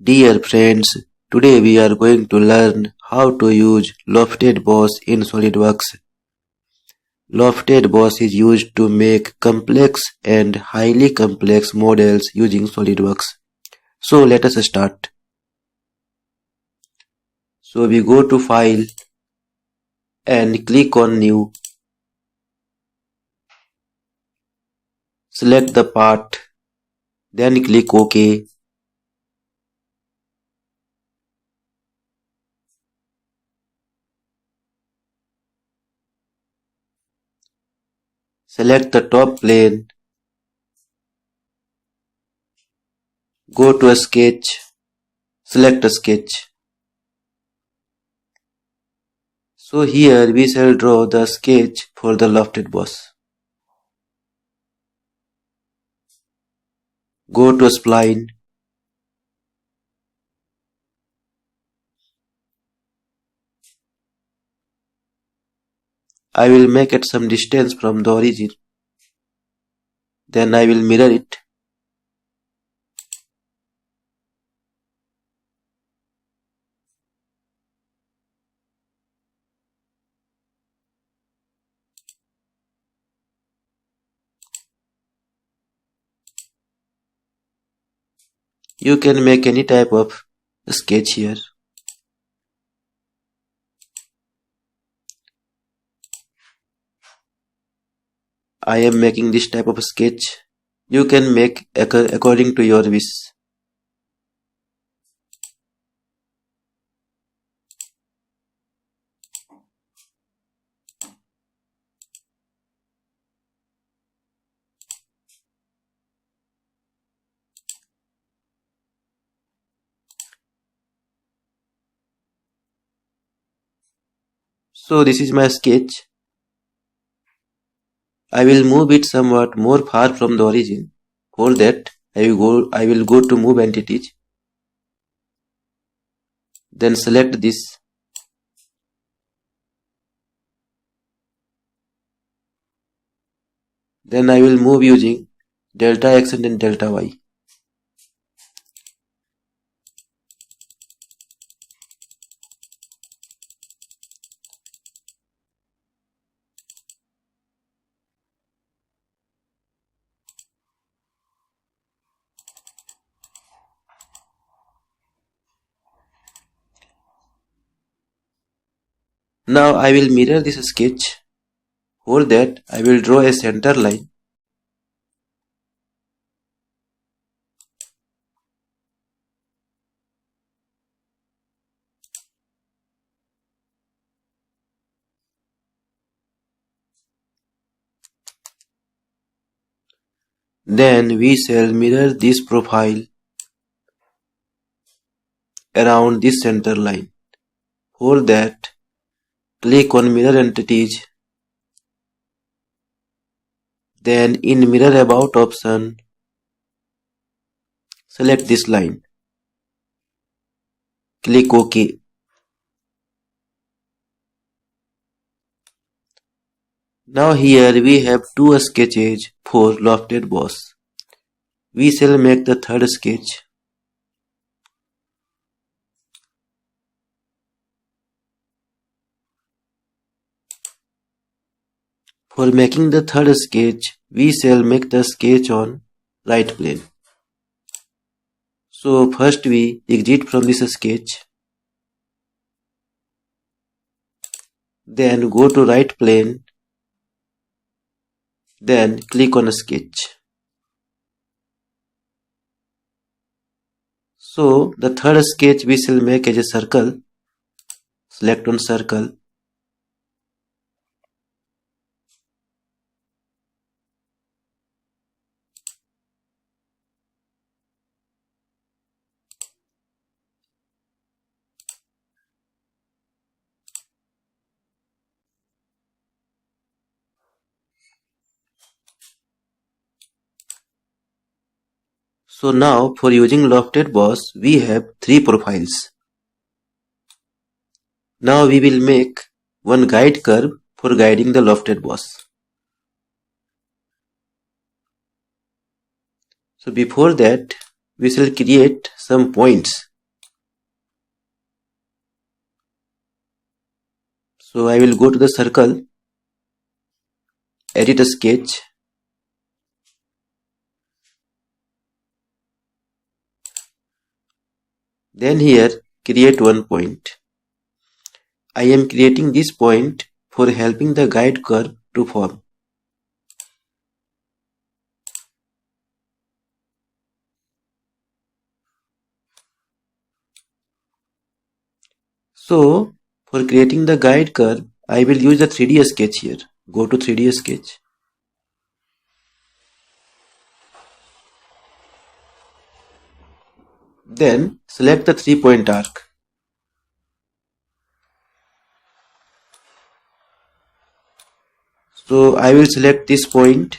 Dear friends, today we are going to learn how to use Lofted Boss in SolidWorks. Lofted Boss is used to make complex and highly complex models using SolidWorks. So let us start. So we go to File and click on New. Select the part, then click OK. Select the top plane, go to a sketch, select a sketch. So here we shall draw the sketch for the Lofted Boss. Go to Spline, I will make it some distance from the origin. Then I will mirror it. You can make any type of sketch here. I am making this type of sketch. You can make according to your wish. So this is my sketch. I will move it somewhat more far from the origin. For that, I will go to Move Entities. Then select this. Then I will move using delta X and then delta Y. Now I will mirror this sketch. For that, I will draw a center line. Then we shall mirror this profile around this center line. For that, click on Mirror Entities. Then in Mirror About option, select this line. Click OK. Now here we have two sketches for Lofted Boss. We shall make the third sketch. For making the third sketch, we shall make the sketch on right plane. So first we exit from this sketch. Then go to right plane. Then click on a sketch. So the third sketch we shall make as a circle. Select on circle. So now for using Lofted Boss, we have three profiles. Now we will make one guide curve for guiding the Lofted Boss. So before that, we shall create some points So I will go to the circle, edit a sketch, then here create one point. I am creating this point for helping the guide curve to form. So for creating the guide curve, I will use the 3D sketch here. Go to 3D sketch. Then select the 3-point arc. So I will select this point,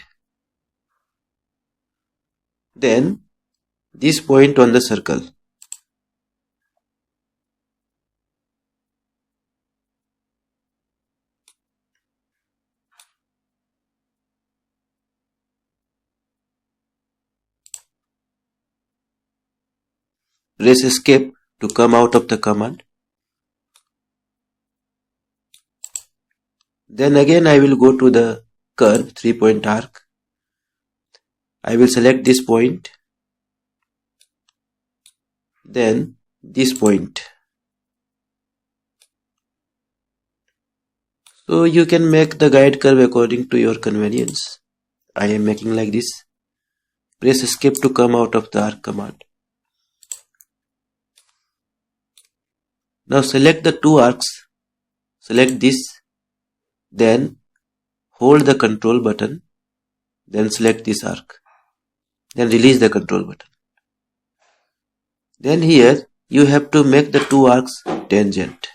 then this point on the circle. Press escape to come out of the command. Then again I will go to the curve 3-point arc. I will select this point, then this point. So you can make the guide curve according to your convenience. I am making like this. Press escape to come out of the arc command. Now select the 2 arcs. Select this. Then hold the control button. Then select this arc. Then release the control button. Then here you have to make the 2 arcs tangent.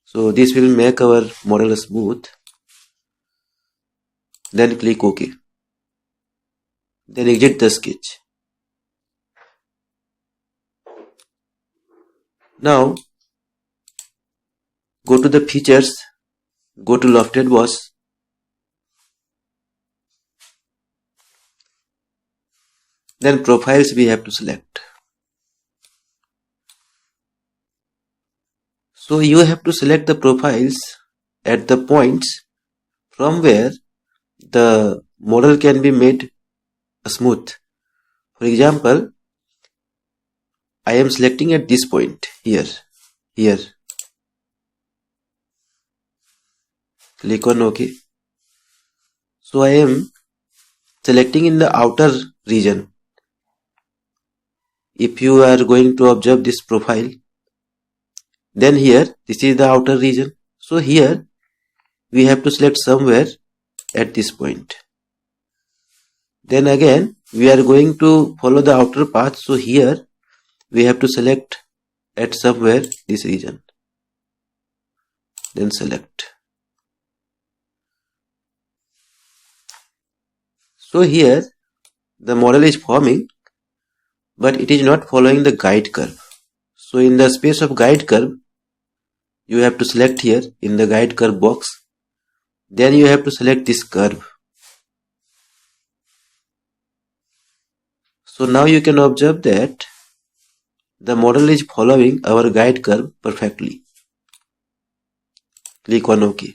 So this will make our model smooth. Then click OK. Then exit the sketch. Now go to the features, go to Lofted Boss. Then profiles we have to select. So you have to select the profiles at the points from where the model can be made smooth. For example, I am selecting at this point here. Click on OK. So I am selecting in the outer region. If you are going to observe this profile, then here this is the outer region. So here we have to select somewhere at this point. Then again we are going to follow the outer path. So here we have to select at somewhere this region. Then select. So here the model is forming, but it is not following the guide curve. So in the space of guide curve, you have to select here in the guide curve box. Then you have to select this curve. So now you can observe that the model is following our guide curve perfectly. Click on OK.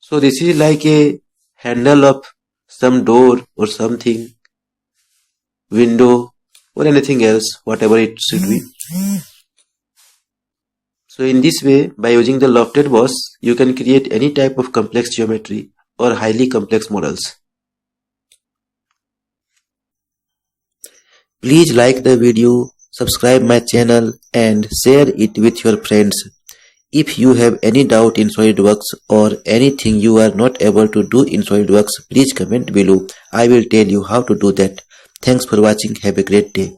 So this is like a handle of some door or something, window or anything else, whatever it should be. So in this way, by using the Lofted Boss, you can create any type of complex geometry or highly complex models. Please like the video, subscribe my channel and share it with your friends. If you have any doubt in SolidWorks or anything you are not able to do in SolidWorks, please comment below. I will tell you how to do that. Thanks for watching. Have a great day.